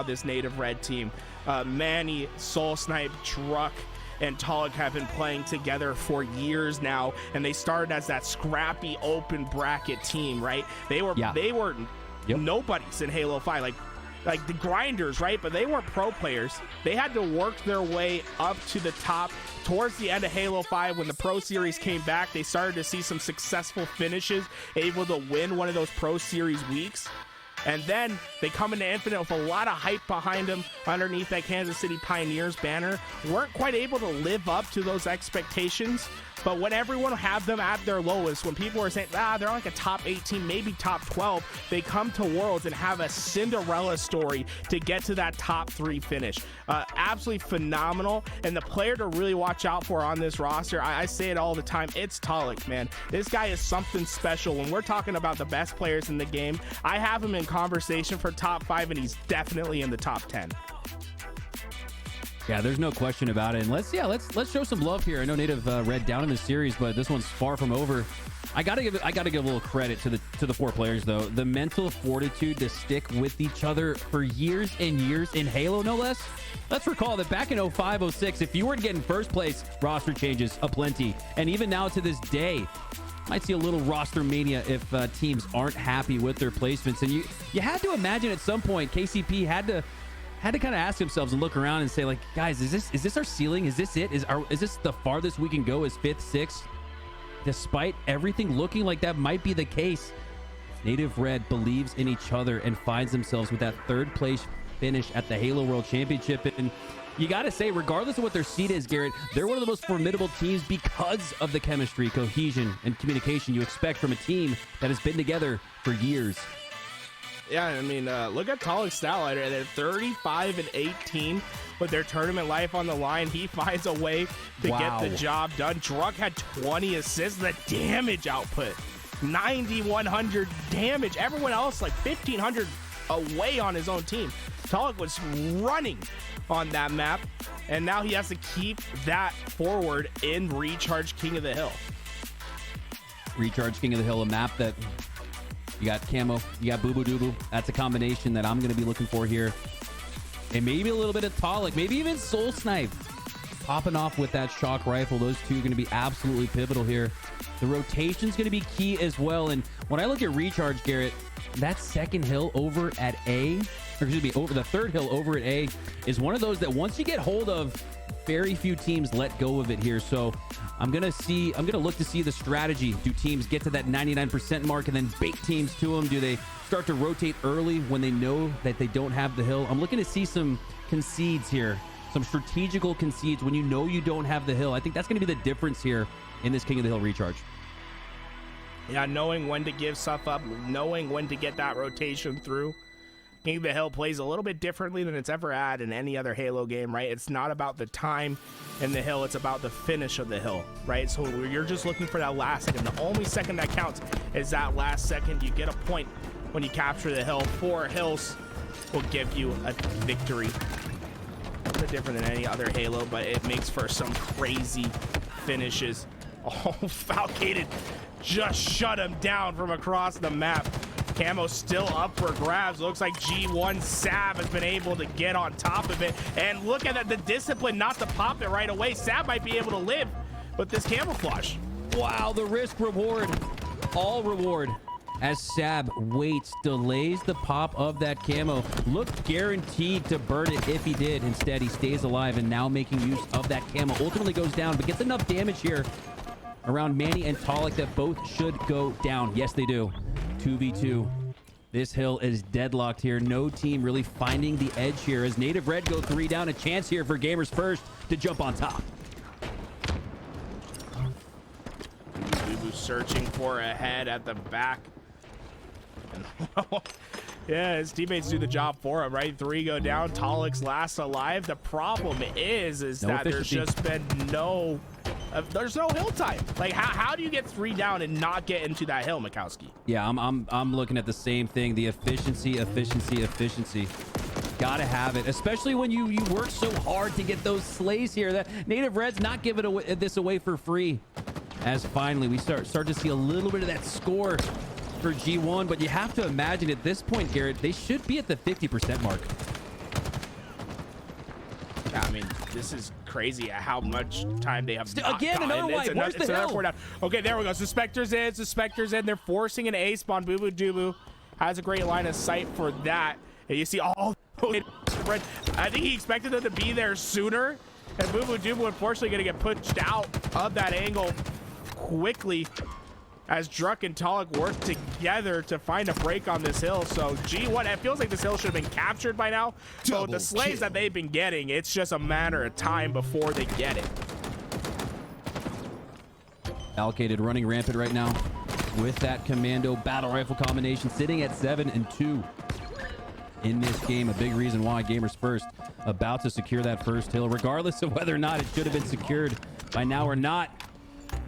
this native red team. Manny, SoulSnipe, Druk, and Taulek have been playing together for years now, and they started as that scrappy open bracket team, right? They were nobodies in Halo 5, like the grinders, right? But they weren't pro players. They had to work their way up to the top. Towards the end of Halo 5, when the Pro Series came back, they started to see some successful finishes, able to win one of those Pro Series weeks. And then they come into Infinite with a lot of hype behind them underneath that Kansas City Pioneers banner. Weren't quite able to live up to those expectations. But when everyone had them at their lowest, when people were saying, they're like a top 18, maybe top 12, they come to Worlds and have a Cinderella story to get to that top 3 finish. Absolutely phenomenal. And the player to really watch out for on this roster, I say it all the time, it's Taulek, man. This guy is something special. When we're talking about the best players in the game, I have him in conversation for top 5, and he's definitely in the top 10. Yeah, there's no question about it. And let's show some love here. I know Native Red down in the series, but this one's far from over. I gotta give a little credit to the 4 players though. The mental fortitude to stick with each other for years and years in Halo, no less. Let's recall that back in 05, 06, if you weren't getting first place, roster changes aplenty. And even now to this day, might see a little roster mania if teams aren't happy with their placements. And you had to imagine at some point KCP had to kind of ask themselves and look around and say, like, guys, is this our ceiling? Is this it? Is this the farthest we can go as 5th, 6th? Despite everything looking like that might be the case, Native Red believes in each other and finds themselves with that 3rd place finish at the Halo World Championship. And you got to say, regardless of what their seed is, Garrett, they're one of the most formidable teams because of the chemistry, cohesion, and communication you expect from a team that has been together for years. Yeah, I mean, look at Taulek's stat line. They're 35 and 18 with their tournament life on the line. He finds a way to get the job done. Druk had 20 assists. The damage output, 9,100 damage. Everyone else like 1,500 away on his own team. Taulek was running on that map, and now he has to keep that forward in Recharge King of the Hill. Recharge King of the Hill, a map that you got camo, you got bubu dubu. That's a combination that I'm going to be looking for here. And maybe a little bit of Taulek, maybe even SoulSnipe popping off with that shock rifle. Those two are going to be absolutely pivotal here. The rotation's going to be key as well. And when I look at Recharge, Garrett, that 2nd hill over at A, or excuse me, over the 3rd hill over at A is one of those that once you get hold of, very few teams let go of it here. So I'm gonna look to see the strategy. Do teams get to that 99% mark and then bait teams to them? Do they start to rotate early when they know that they don't have the hill? I'm looking to see some concedes here, some strategical concedes when you know you don't have the hill. I think that's going to be the difference here in this King of the Hill Recharge. Yeah, knowing when to give stuff up, knowing when to get that rotation through. King of the Hill plays a little bit differently than it's ever had in any other Halo game, right? It's not about the time in the hill, it's about the finish of the hill, right? So you're just looking for that last second. The only second that counts is that last second. You get a point when you capture the hill. 4 hills will give you a victory. A bit different than any other Halo, but it makes for some crazy finishes. Oh, Falcated just shut him down from across the map. Camo still up for grabs. Looks like G1 Sab has been able to get on top of it. And look at that, the discipline not to pop it right away. Sab might be able to live with this camouflage. Wow, the risk reward, all reward. As Sab waits, delays the pop of that camo. Looked guaranteed to burn it if he did. Instead, he stays alive and now making use of that camo. Ultimately goes down, but gets enough damage here around Manny and Taulek that both should go down. Yes, they do. 2v2. This hill is deadlocked here. No team really finding the edge here as Native Red go 3 down. A chance here for Gamers First to jump on top. Dubu searching for a head at the back. Yeah, his teammates do the job for him, right? 3 go down. Taulek's last alive. The problem is that there's just been there's no hill time. Like, how do you get 3 down and not get into that hill, Mikowski? Yeah, I'm looking at the same thing. The efficiency. Gotta have it, especially when you work so hard to get those slays here. That Native Red's not giving this away for free. As finally we start to see a little bit of that score for G1, but you have to imagine at this point, Garrett, they should be at the 50% mark. Yeah, I mean, this is crazy how much time they have. Again, another wipe. Where's the hill? Okay, there we go. Suspector's in. They're forcing an ace on bubu dubu. Has a great line of sight for that. And you see all I think he expected them to be there sooner. And bubu dubu, unfortunately, going to get pushed out of that angle quickly as Druk and Taulek work together to find a break on this hill. So G1, it feels like this hill should have been captured by now. So the slays that they've been getting, it's just a matter of time before they get it. Falcated running rampant right now with that commando battle rifle combination, sitting at 7-2 in this game. A big reason why Gamers First about to secure that first hill, regardless of whether or not it should have been secured by now or not.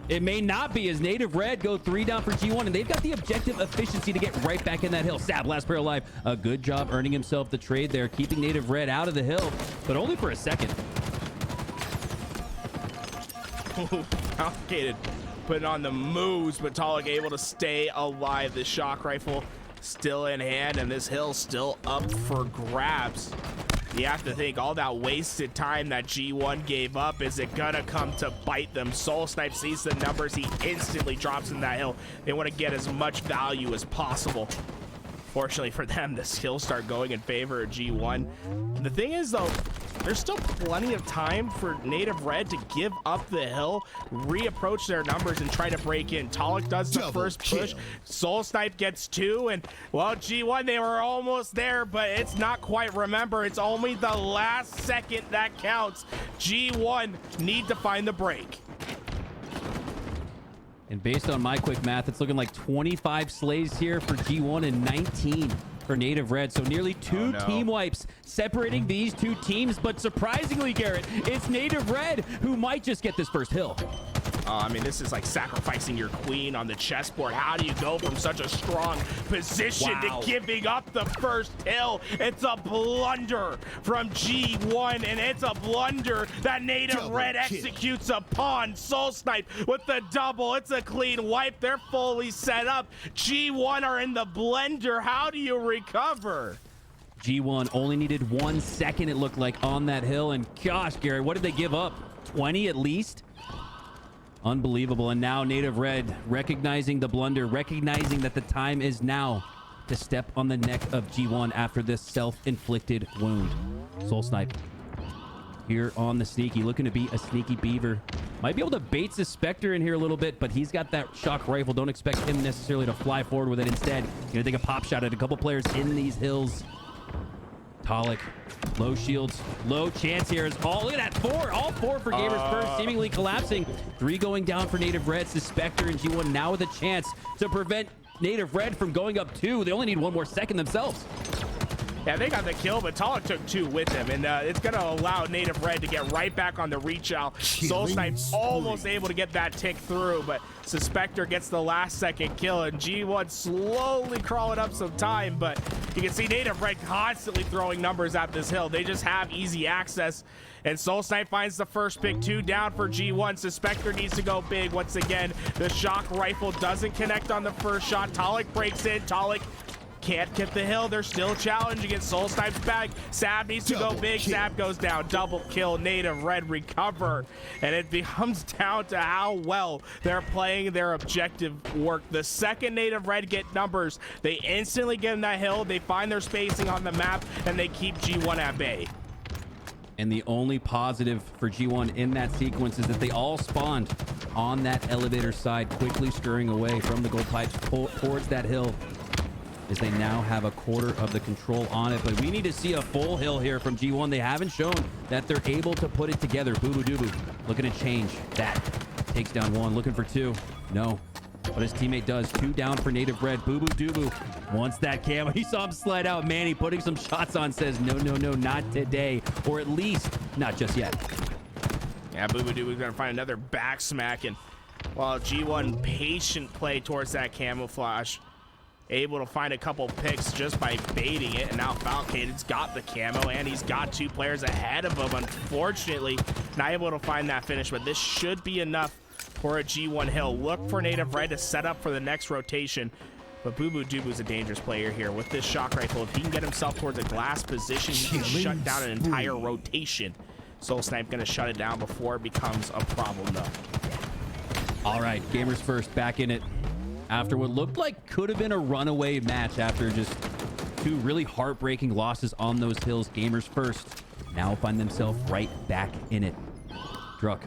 It may not be, as Native Red go 3 down for G1, and they've got the objective efficiency to get right back in that hill. Sab, last player alive. A good job earning himself the trade there, keeping Native Red out of the hill, but only for a second. Complicated, putting on the moves, but Taulek able to stay alive. The shock rifle still in hand, and this hill still up for grabs. You have to think all that wasted time that G1 gave up, is it gonna come to bite them? SoulSnipe sees the numbers, he instantly drops in that hill. They want to get as much value as possible. Fortunately for them, the skills start going in favor of G1. The thing is though, there's still plenty of time for Native Red to give up the hill, reapproach their numbers, and try to break in. Taulek does the first push. SoulSnipe gets 2, and well, G1, they were almost there, but it's not quite. Remember, it's only the last second that counts. G1 need to find the break. And based on my quick math, it's looking like 25 slays here for G1 and 19 for Native Red. So nearly 2 team wipes separating these 2 teams. But surprisingly, Garrett, it's Native Red who might just get this first hill. I mean, this is like sacrificing your queen on the chessboard. How do you go from such a strong position to giving up the first hill? It's a blunder from G1, and it's a blunder that Native Red executes upon SoulSnipe with the double. It's a clean wipe. They're fully set up. G1 are in the blender. How do you recover? G1 only needed 1 second, it looked like, on that hill. And gosh, Garrett, what did they give up? 20 at least? Unbelievable. And now Native Red recognizing the blunder, recognizing that the time is now to step on the neck of G1 after this self-inflicted wound. SoulSnipe here on the sneaky, looking to be a sneaky beaver. Might be able to bait Suspector in here a little bit, but he's got that shock rifle. Don't expect him necessarily to fly forward with it. Instead, gonna take a pop shot at a couple players in these hills. Taulek, low shields, low chance here. Is all, look at that, 4, all 4 for Gamers First, seemingly collapsing. 3 going down for Native Red. Suspector and G1 now with a chance to prevent Native Red from going up 2. They only need 1 more second themselves. Yeah, they got the kill, but Taulek took 2 with him, and it's going to allow Native Red to get right back on the reach out. SoulSnipe almost able to get that tick through, but Suspector gets the last second kill, and G1 slowly crawling up some time, but you can see Native Red constantly throwing numbers at this hill. They just have easy access, and SoulSnipe finds the first pick. 2 down for G1. Suspector needs to go big once again. The shock rifle doesn't connect on the first shot. Taulek breaks in. Taulek can't get the hill. They're still challenging it. SoulSnipe's back. Sab needs to go big. Sab goes down. Double kill. Native Red recover. And it comes down to how well they're playing their objective work. The second Native Red get numbers, they instantly get in that hill. They find their spacing on the map, and they keep G1 at bay. And the only positive for G1 in that sequence is that they all spawned on that elevator side, quickly scurrying away from the gold pipes towards that hill, as they now have a quarter of the control on it. But we need to see a full hill here from G1. They haven't shown that they're able to put it together. Bubu dubu looking to change that. Takes down 1, looking for 2. No. But his teammate does. 2 down for Native Red. Bubu dubu wants that camo. He saw him slide out. Manny putting some shots on, says no, no, no, not today. Or at least not just yet. Yeah, bubu dubu's gonna find another back smack, and while G1 patient play towards that camouflage, able to find a couple picks just by baiting it, and now Falcated's got the camo, and he's got 2 players ahead of him. Unfortunately, not able to find that finish, but this should be enough for a G1 hill. Look for Native Red to set up for the next rotation, but bubu dubu's a dangerous player here with this shock rifle. If he can get himself towards a glass position, he can shut down an entire rotation. SoulSnipe gonna shut it down before it becomes a problem, though. All right, Gamers First back in it after what looked like could have been a runaway match after just two really heartbreaking losses on those hills. Gamers First now find themselves right back in it. Druk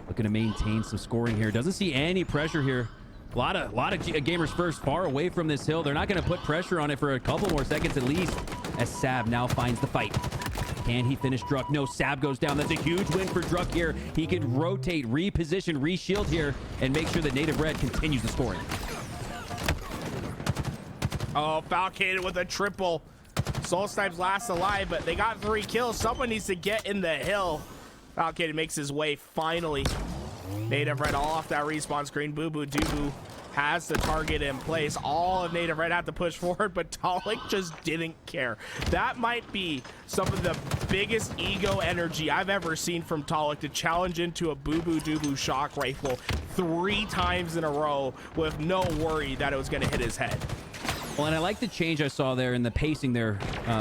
looking to maintain some scoring here. Doesn't see any pressure here. A lot of Gamers First far away from this hill. They're not going to put pressure on it for a couple more seconds at least, as Sab now finds the fight. Can he finish Druk? No, Sab goes down. That's a huge win for Druk here. He could rotate, reposition, reshield here, and make sure that Native Red continues the scoring. Oh, Falcated with a triple. SoulSnipe's last alive, but they got 3 kills. Someone needs to get in the hill. Falcated makes his way finally. Native Red all off that respawn screen. Bubu dubu has the target in place. All of Native Red had to push forward, but Taulek just didn't care. That might be some of the biggest ego energy I've ever seen from Taulek to challenge into a bubu dubu shock rifle 3 times in a row with no worry that it was going to hit his head. Well, and I like the change I saw there in the pacing there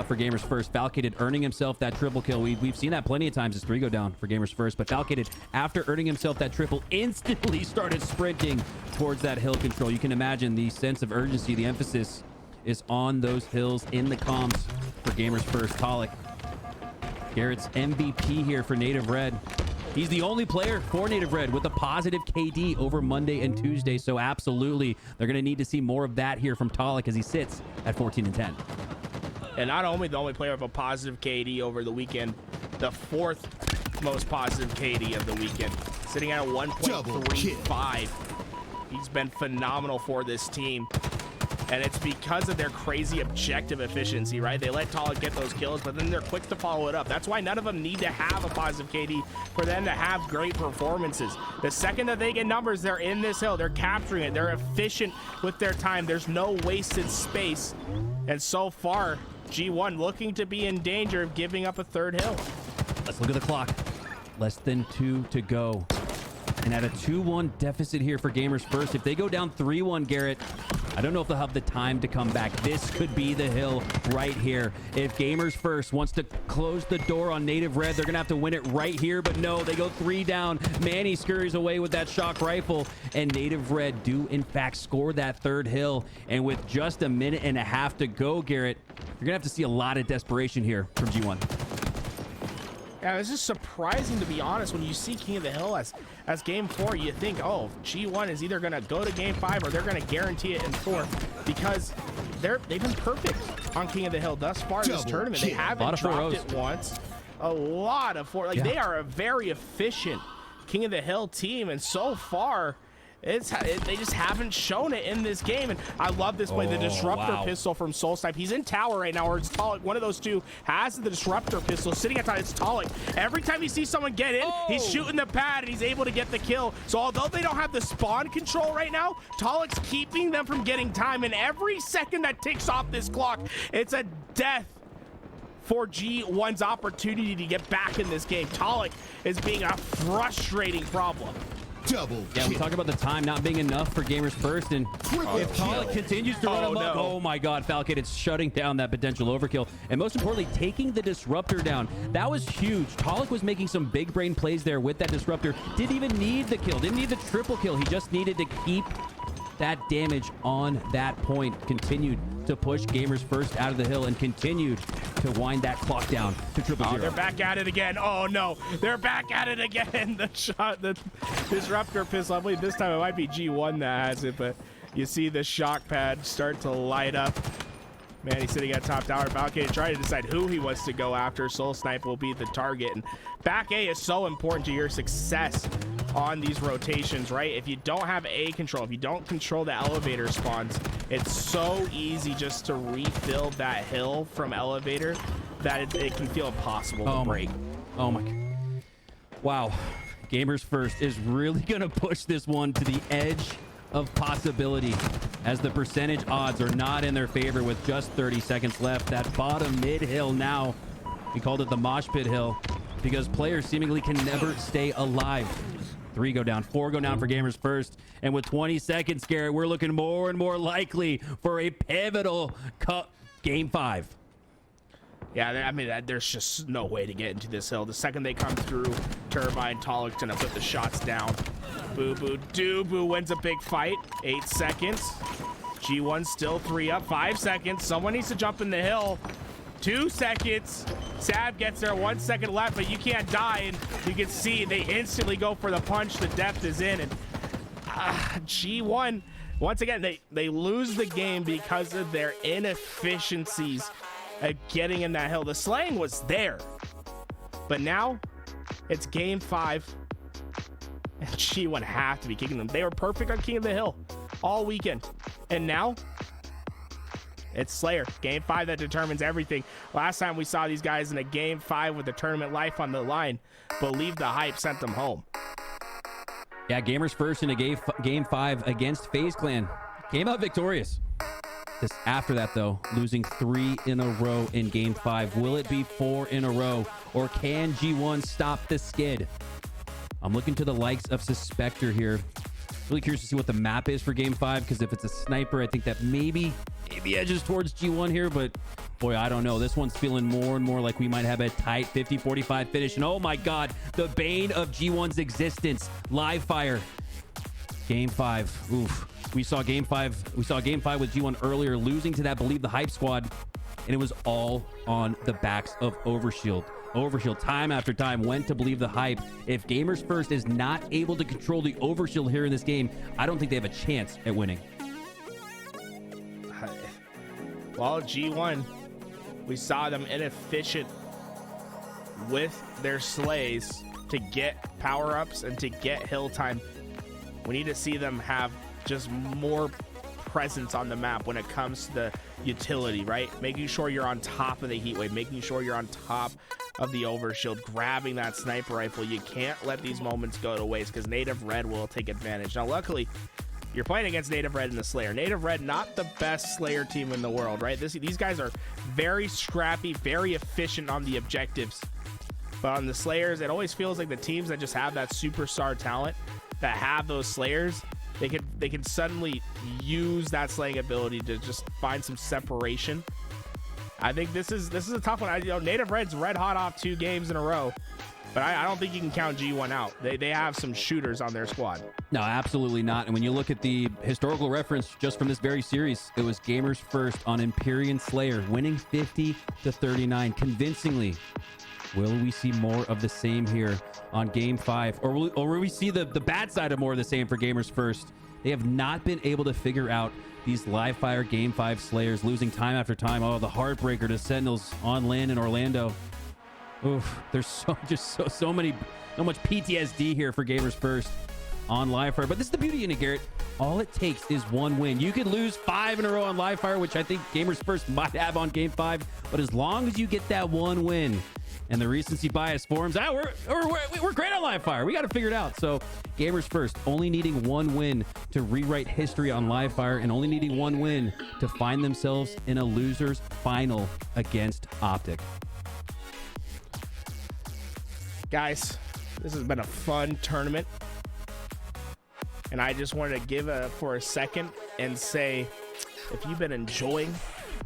for Gamers First. Falcated earning himself that triple kill. We've seen that plenty of times as 3 go down for Gamers First, but Falcated, after earning himself that triple, instantly started sprinting towards that hill control. You can imagine the sense of urgency, the emphasis is on those hills in the comms for Gamers First. Taulek, Garrett's MVP here for Native Red. He's the only player for Native Red with a positive KD over Monday and Tuesday, so absolutely, they're going to need to see more of that here from Taulek as he sits at 14-10. And not only the only player with a positive KD over the weekend, the 4th most positive KD of the weekend, sitting at a 1.35. He's been phenomenal for this team. And it's because of their crazy objective efficiency, right? They let Taulek get those kills, but then they're quick to follow it up. That's why none of them need to have a positive KD for them to have great performances. The second that they get numbers, they're in this hill. They're capturing it. They're efficient with their time. There's no wasted space. And so far, G1 looking to be in danger of giving up a 3rd hill. Let's look at the clock. Less than 2 to go. And at a 2-1 deficit here for Gamers First. If they go down 3-1, Garrett, I don't know if they'll have the time to come back. This could be the hill right here. If Gamers First wants to close the door on Native Red, they're going to have to win it right here. But no, they go 3 down. Manny scurries away with that shock rifle. And Native Red do, in fact, score that 3rd hill. And with just a minute and a half to go, Garrett, you're going to have to see a lot of desperation here from G1. Yeah, it's just surprising, to be honest. When you see King of the Hill as game 4, you think, oh, G1 is either going to go to game 5 or they're going to guarantee it in 4, because they've been perfect on King of the Hill thus far in this tournament. They haven't dropped it once. A lot of 4. Like, they are a very efficient King of the Hill team, and so far they just haven't shown it in this game. And I love this play, the disruptor pistol from SoulSnipe. He's in tower right now, or it's Taulek. One of those two has the disruptor pistol sitting at top. It's Taulek. Every time you see someone get in, he's shooting the pad and he's able to get the kill. So although they don't have the spawn control right now, Taulek's keeping them from getting time. And every second that ticks off this clock, it's a death for G1's opportunity to get back in this game. Taulek is being a frustrating problem. Yeah, we talk about the time not being enough for Gamers First, and if Taulek continues to run amok, oh my god, Falcated's shutting down that potential overkill, and most importantly, taking the disruptor down. That was huge. Taulek was making some big brain plays there with that disruptor. Didn't even need the kill, didn't need the triple kill. He just needed to keep that damage on that point. Continued to push Gamers First out of the hill and continued to wind that clock down to 0-0. They're back at it again. Oh no, they're back at it again. The shot, the disruptor pistol. I believe this time it might be G1 that has it, but you see the shock pad start to light up. Manny sitting at top tower. Falcated trying to decide who he wants to go after. SoulSnipe will be the target. And back A is so important to your success on these rotations, right? If you don't have A control, if you don't control the elevator spawns, it's so easy just to refill that hill from elevator that it can feel impossible to break. Oh my. Wow. Gamers First is really going to push this one to the edge of possibility, as the percentage odds are not in their favor with just 30 seconds left. That bottom mid hill now, we called it the mosh pit hill because players seemingly can never stay alive. 3 go down, 4 go down for Gamers First, and with 20 seconds, Garrett, we're looking more and more likely for a pivotal game 5. Yeah, I mean, there's just no way to get into this hill. The second they come through, Turbine, Taulek's gonna put the shots down. Bubu, dubu wins a big fight. 8 seconds. G1 still 3 up. 5 seconds. Someone needs to jump in the hill. 2 seconds. Sab gets there. 1 second left, but you can't die. And you can see they instantly go for the punch. The depth is in. And G1, once again, they lose the game because of their inefficiencies at getting in that hill. The slaying was there, but now it's game 5, and G1 have to be kicking them. They were perfect on King of the Hill all weekend, and now it's Slayer. Game 5 that determines everything. Last time we saw these guys in a game 5 with the tournament life on the line, Believe the Hype sent them home. Yeah, Gamers First in a game 5 against FaZe Clan. Came out victorious. This after that, though, losing 3 in a row in game 5. Will it be 4 in a row, or can G1 stop the skid? I'm looking to the likes of Suspector here. Really curious to see what the map is for game 5, because if it's a sniper, I think that maybe edges towards G1 here, but boy, I don't know. This one's feeling more and more like we might have a tight 50-45 finish. And oh my God, the bane of G1's existence, live fire. Game 5. Oof. We saw game 5 with G1 earlier, losing to that Believe the Hype squad, and it was all on the backs of Overshield. Overshield time after time went to Believe the Hype. If Gamers First is not able to control the Overshield here in this game, I don't think they have a chance at winning. Well, G1, we saw them inefficient with their slays to get power-ups and to get hill time. We need to see them have just more presence on the map when it comes to the utility, right? Making sure you're on top of the heat wave, making sure you're on top of the Overshield, grabbing that sniper rifle. You can't let these moments go to waste, because Native Red will take advantage. Now, luckily, you're playing against Native Red in the Slayer. Native Red, not the best Slayer team in the world, right? These guys are very scrappy, very efficient on the objectives. But on the Slayers, it always feels like the teams that just have that superstar talent, that have those Slayers, they can suddenly use that slaying ability to just find some separation. I think this is a tough one. Native Red's red hot off 2 games in a row, but I don't think you can count G1 out. They have some shooters on their squad. No, absolutely not. And when you look at the historical reference just from this very series, it was Gamers First on Empyrean Slayer, winning 50-39 convincingly. Will we see more of the same here on game 5? Or will we see the bad side of more of the same for Gamers First? They have not been able to figure out these live fire game 5 Slayers, losing time after time. Oh, the heartbreaker to Sentinels on land in Orlando. Oof, there's so much PTSD here for Gamers First on live fire. But this is the beauty in it, Garrett. All it takes is 1 win. You could lose 5 in a row on live fire, which I think Gamers First might have on game 5. But as long as you get that 1 win, and the recency bias forms, we're great on live fire. We got to figure it out. So Gamers First, only needing 1 win to rewrite history on live fire, and only needing 1 win to find themselves in a loser's final against Optic. Guys, this has been a fun tournament, and I just wanted to give for a second and say, if you've been enjoying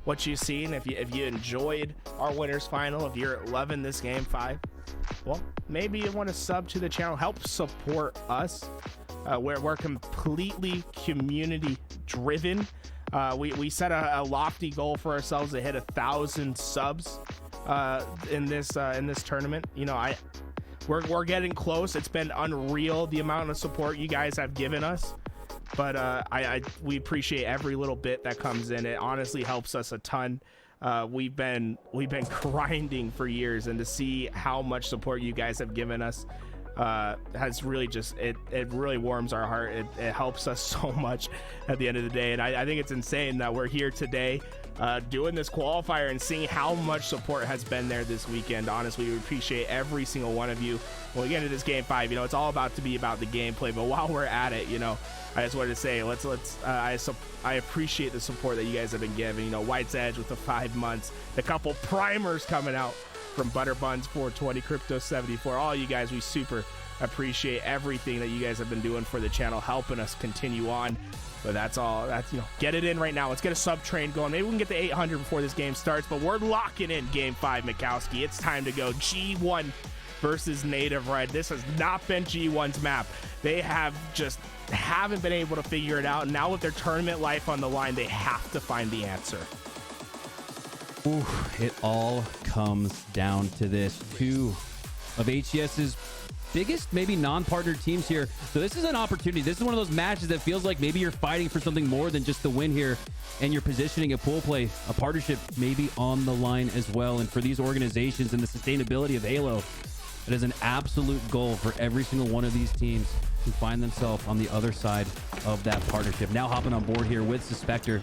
what you've seen, if you enjoyed our winners final, if you're loving this game 5, well, maybe you want to sub to the channel, help support us. We're completely community driven. We set a lofty goal for ourselves to hit 1,000 subs in this tournament. We're getting close. It's been unreal the amount of support you guys have given us. But we appreciate every little bit that comes in. It honestly helps us a ton. We've been grinding for years, and to see how much support you guys have given us has really just it really warms our heart. It helps us so much at the end of the day, and I think it's insane that we're here today doing this qualifier and seeing how much support has been there this weekend. Honestly, we appreciate every single one of you. When we get into this game 5, it's all about the gameplay, but while we're at it, I just wanted to say, I appreciate the support that you guys have been giving. White's Edge with the 5 months, the couple primers coming out. from Butterbuns420, Crypto74, all you guys, we super appreciate everything that you guys have been doing for the channel, helping us continue on. But that's all. That's, you know, get it in right now. Let's get a sub train going. Maybe we can get to 800 before this game starts, but we're locking in game 5, Mikowski. It's time to go. G1 versus Native Red. This has not been G1's map. They haven't been able to figure it out. And now with their tournament life on the line, they have to find the answer. Ooh, it all comes down to this. Two of HCS's biggest, maybe non-partner teams here. So this is an opportunity. This is one of those matches that feels like maybe you're fighting for something more than just the win here, and you're positioning a pool play, a partnership maybe on the line as well. And for these organizations and the sustainability of Halo, it is an absolute goal for every single one of these teams to find themselves on the other side of that partnership. Now hopping on board here with Suspector.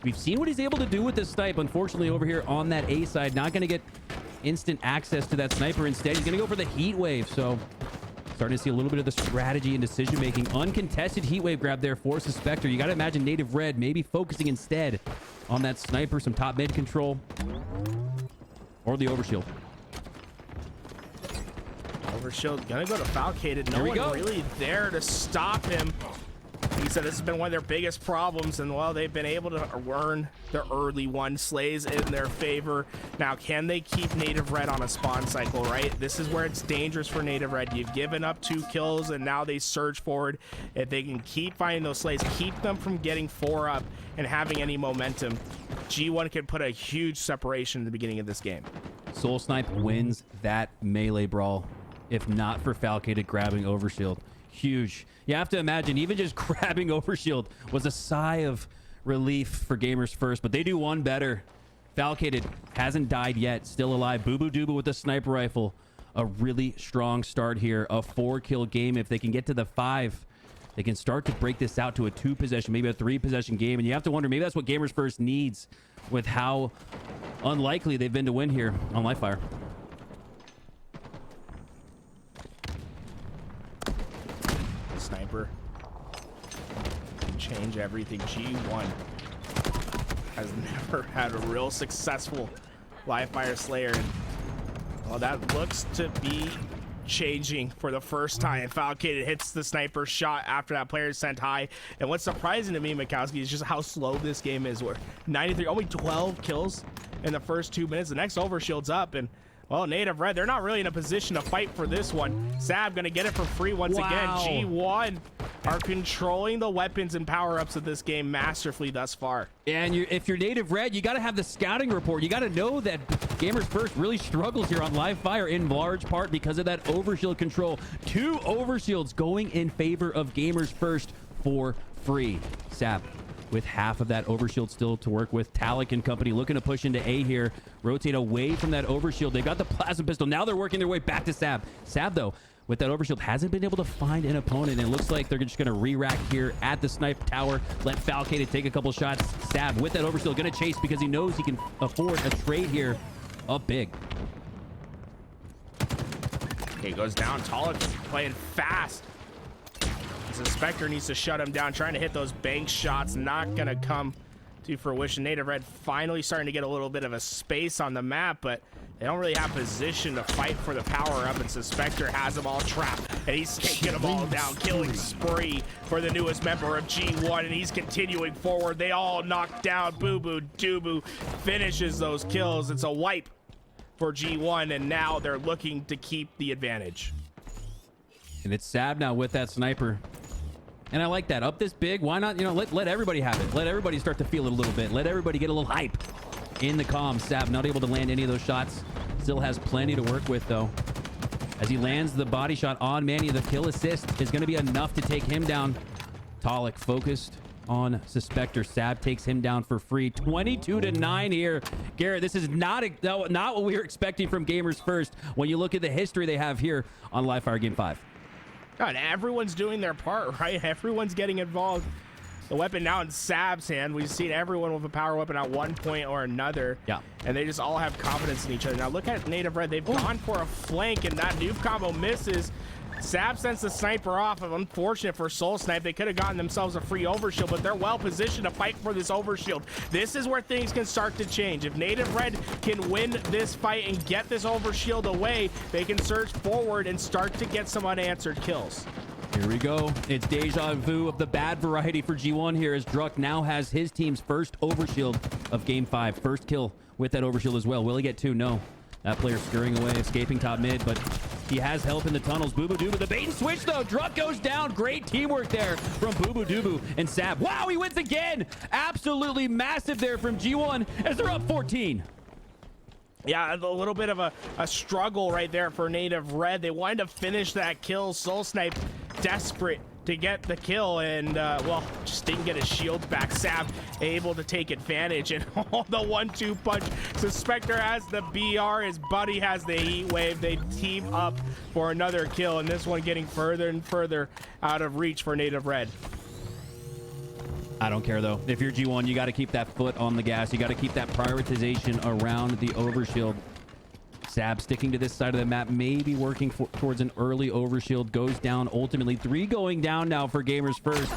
We've seen what he's able to do with this snipe. Unfortunately, over here on that A side, not going to get instant access to that sniper. Instead, he's going to go for the heat wave. So starting to see a little bit of the strategy and decision making. Uncontested heat wave grab there for Suspector. You got to imagine Native Red maybe focusing instead on that sniper, some top mid control, or the overshield. Overshield gonna go to Falcated. No one really there to stop him. He said this has been one of their biggest problems, and well, they've been able to earn the early one. Slays in their favor. Now, can they keep Native Red on a spawn cycle, right? This is where it's dangerous for Native Red. You've given up 2 kills, and now they surge forward. If they can keep finding those slays, keep them from getting 4 up and having any momentum, G1 can put a huge separation in the beginning of this game. SoulSnipe wins that melee brawl, if not for Falcated grabbing overshield. Huge. You have to imagine even just grabbing overshield was a sigh of relief for Gamers First, but they do one better. Falcated hasn't died yet, still alive. Bubu dubu with the sniper rifle. A really strong start here. A 4-kill game. If they can get to the 5, they can start to break this out to a 2-possession, maybe a 3-possession game. And you have to wonder, maybe that's what Gamers First needs with how unlikely they've been to win here on Livefire. Sniper change everything. G1 has never had a real successful live fire slayer, and well, that looks to be changing for the first time. Falcated hits the sniper shot after that player is sent high, and what's surprising to me, Mikowski, is just how slow this game is. We're 93, only 12 kills in the first 2 minutes. The next overshield's up, and well, Native Red, they're not really in a position to fight for this one. Sab gonna get it for free once again. G1 are controlling the weapons and power-ups of this game masterfully thus far. And if you're Native Red, you got to have the scouting report. You got to know that Gamers First really struggles here on live fire in large part because of that overshield control. 2 overshields going in favor of Gamers First for free. Sab with half of that overshield still to work with. Taulek and company looking to push into A here, rotate away from that overshield. They got the plasma pistol. Now they're working their way back to Sab. Sab, though, with that overshield, hasn't been able to find an opponent. And it looks like they're just going to re-rack here at the snipe tower. Let Falcated take a couple shots. Sab with that overshield, going to chase because he knows he can afford a trade here up big. Okay, goes down. Taulek playing fast. Suspector needs to shut him down, trying to hit those bank shots. Not gonna come to fruition. Native Red finally starting to get a little bit of a space on the map, but they don't really have position to fight for the power up, and Suspector has them all trapped, and he's taking them all down. Killing spree for the newest member of G1, and he's continuing forward. They all knocked down. Bubu dubu finishes those kills. It's a wipe for G1, and now they're looking to keep the advantage. And it's Sab now with that sniper. And I like that. Up this big, why not, you know, let everybody have it. Let everybody start to feel it a little bit. Let everybody get a little hype in the comms. Sab not able to land any of those shots. Still has plenty to work with, though. As he lands the body shot on Manny, the kill assist is going to be enough to take him down. Taulek focused on Suspector. Sab takes him down for free. 22-9 here. Garrett, this is not what we were expecting from Gamers First when you look at the history they have here on Livefire Game 5. God, everyone's doing their part, right? Everyone's getting involved. The weapon now in Sab's hand. We've seen everyone with a power weapon at one point or another. Yeah. And they just all have confidence in each other. Now look at Native Red. They've gone for a flank, and that noob combo misses. Sab sends the sniper off. Unfortunate for SoulSnipe. They could have gotten themselves a free overshield, but they're well positioned to fight for this overshield. This is where things can start to change. If Native Red can win this fight and get this overshield away, they can surge forward and start to get some unanswered kills. Here we go. It's deja vu of the bad variety for G1 here, as Druk now has his team's first overshield of game 5. First kill with that overshield as well. Will he get 2? No. That player scurrying away, escaping top mid, but he has help in the tunnels. Bubu Dubu, the bait and switch though. Druk goes down. Great teamwork there from Bubu Dubu and Sab. Wow, he wins again. Absolutely massive there from G1 as they're up 14. Yeah, a little bit of a struggle right there for Native Red. They wanted to finish that kill. SoulSnipe desperate to get the kill, and well, just didn't get his shields back. Sab able to take advantage, and the 1-2 punch. Suspector has the BR, his buddy has the heat wave. They team up for another kill, and this one getting further and further out of reach for Native Red. I don't care though. If you're G1, you got to keep that foot on the gas. You got to keep that prioritization around the overshield. Sab sticking to this side of the map, maybe working towards an early overshield. Goes down ultimately. 3 going down now for Gamers First.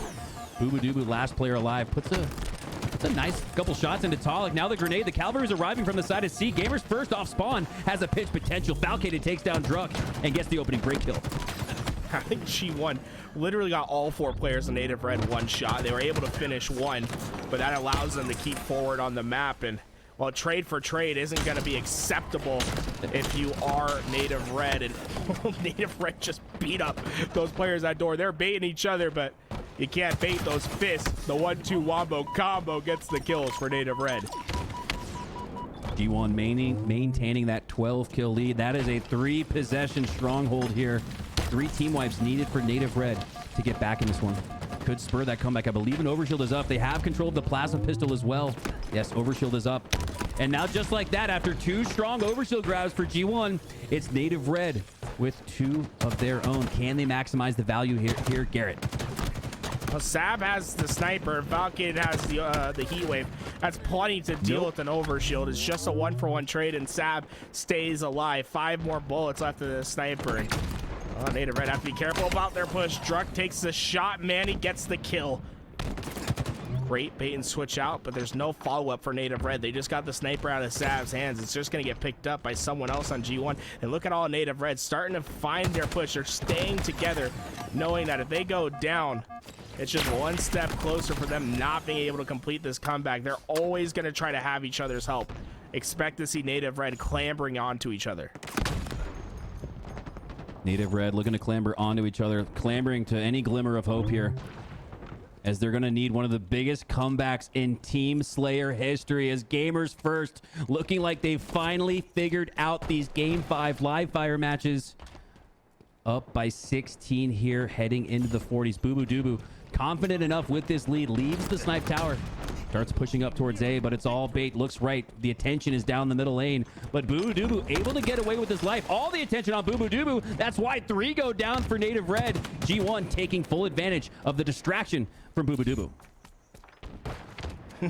Bubu Dubu, last player alive, puts a nice couple shots into Taulek. Now the grenade. The cavalry's arriving from the side of C. Gamers First off spawn has a pinch potential. Falcated takes down Druk and gets the opening break kill. I think G1 literally got all 4 players in Native Red one shot. They were able to finish one, but that allows them to keep forward on the map. And well, trade for trade isn't going to be acceptable if you are Native Red. And Native Red just beat up those players at door. They're baiting each other, but you can't bait those fists. The 1-2 wombo combo gets the kills for Native Red. G1 maintaining that 12 kill lead. That is a 3 possession stronghold here. 3 team wipes needed for Native Red to get back in this one. Could spur that comeback. I believe an overshield is up. They have control of the plasma pistol as well. Yes, overshield is up. And now just like that, after 2 strong overshield grabs for G1, it's Native Red with 2 of their own. Can they maximize the value here, Garrett? Well, Sab has the sniper. Falcated has the heat wave. That's plenty to deal with an overshield. It's just a 1-for-1 trade, and Sab stays alive. 5 more bullets left of the sniper. And Native Red have to be careful about their push. Druk takes the shot. Manny gets the kill. Great bait and switch out, but there's no follow-up for Native Red. They just got the sniper out of Sab's hands. It's just going to get picked up by someone else on G1. And look at all Native Red starting to find their push. They're staying together, knowing that if they go down, it's just one step closer for them not being able to complete this comeback. They're always going to try to have each other's help. Expect to see Native Red clambering onto each other. Native Red looking to clamber onto each other, clambering to any glimmer of hope here, as they're going to need one of the biggest comebacks in Team Slayer history, as Gamers First looking like they've finally figured out these Game 5 live fire matches. Up by 16 here, heading into the 40s. Bubu Dubu confident enough with this lead, leaves the snipe tower. Starts pushing up towards A, but it's all bait. Looks right. The attention is down the middle lane. But Bubu Dubu able to get away with his life. All the attention on Bubu Dubu. That's why 3 go down for Native Red. G1 taking full advantage of the distraction from Bubu Dubu.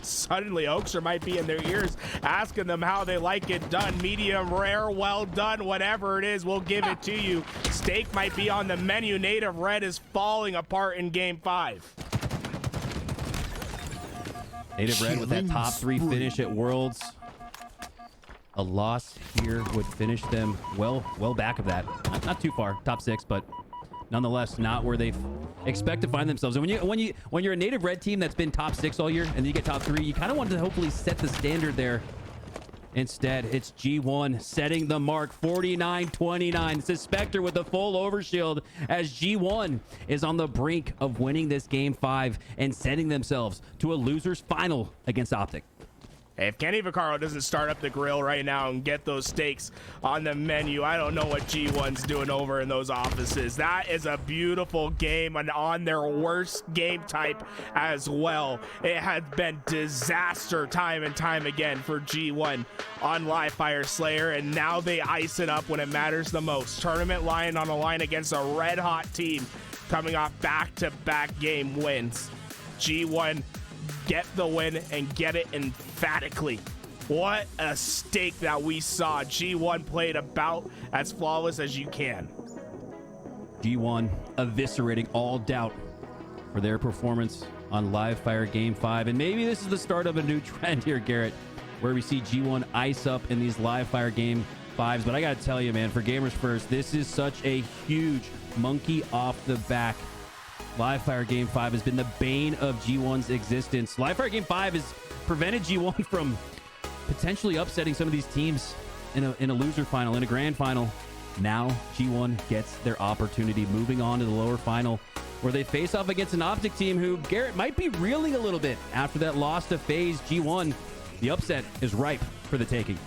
Suddenly, Oakster might be in their ears asking them how they like it done. Medium, rare, well done, whatever it is, we'll give it to you. Steak might be on the menu. Native Red is falling apart in Game 5. Native Red with that top 3 finish at Worlds. A loss here would finish them well back of that. Not too far, top 6, but nonetheless not where they expect to find themselves. And when you're a Native Red team that's been top 6 all year and then you get top 3, you kind of want to hopefully set the standard there. Instead, it's G1 setting the mark. 49-29. Suspector with the full overshield, as G1 is on the brink of winning this Game 5 and sending themselves to a loser's final against Optic. If Kenny Vaccaro doesn't start up the grill right now and get those steaks on the menu, I don't know what G1's doing over in those offices. That is a beautiful game, and on their worst game type as well. It has been disaster time and time again for G1 on Live Fire Slayer, and now they ice it up when it matters the most. Tournament line on a line against a red-hot team coming off back-to-back game wins. G1 get the win and get it emphatically. What a stake that we saw. G1 played about as flawless as you can. G1 eviscerating all doubt for their performance on Live Fire Game 5. And maybe this is the start of a new trend here, Garrett, where we see G1 ice up in these Live Fire Game 5s. But I got to tell you, man, for Gamers First, this is such a huge monkey off the back. Live Fire Game 5 has been the bane of G1's existence. Live Fire Game 5 has prevented G1 from potentially upsetting some of these teams in a loser final, in a grand final. Now G1 gets their opportunity, moving on to the lower final, where they face off against an Optic team who, Garrett, might be reeling a little bit after that loss to FaZe. G1, the upset is ripe for the taking.